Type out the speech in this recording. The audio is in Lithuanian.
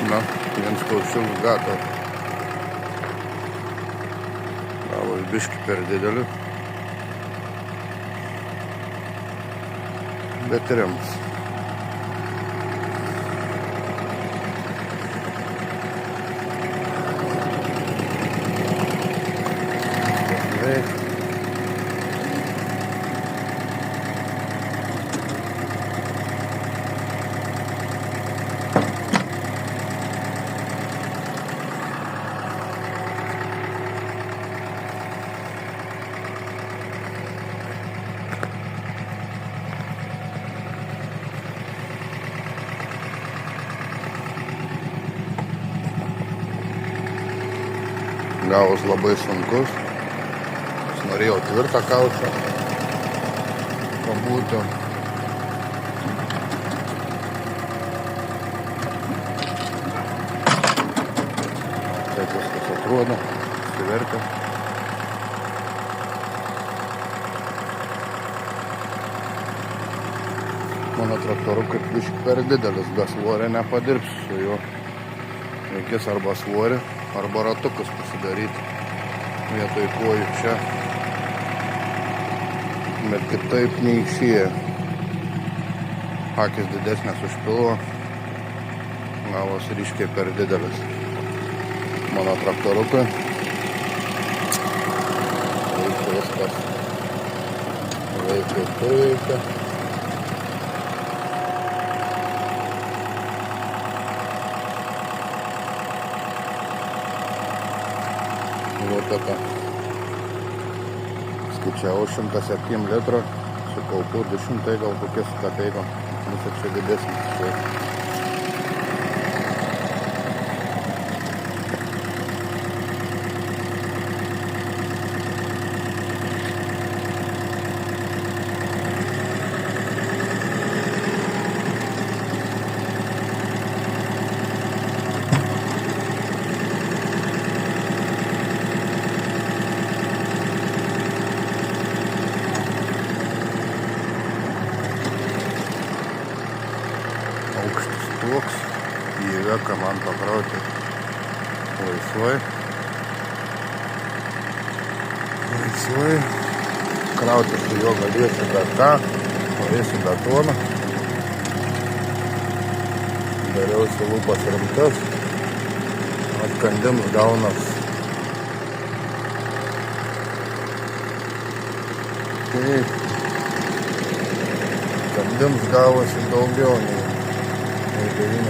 Na, viens kiaušinis gatavas. Gavos biškį per didelį. Bet rims. Gavos labai sunkus. Aš norėjau tvirtą kaušą pabūti. Taip viskas atrodo, susivertė. Mano traktorukas biškį per didelis, be svorio nepadirbsiu su juo. Reikės arba svorį, arba ratukus pasidaryti vietoj kojų čia. Bet kitaip neišėja. Akis didesnės už pilvo. Gavos ryškiai per didelis. Mano traktorukai. Veikia viskas. Veikia ir turi veikia. Вот это. Skaičiavau 107 litrų, su kaupu 200 gal kokie su kapeikom. Mūsų čia didesnis. Aukštis toks, jį veka man pakrauti laisvai. Krauti su juo galėsiu bet ką, norėsiu betoną. Dariausi lūpas rimtas, atkandims gaunas. Taip, atkandims gavosi daugiau nei 9.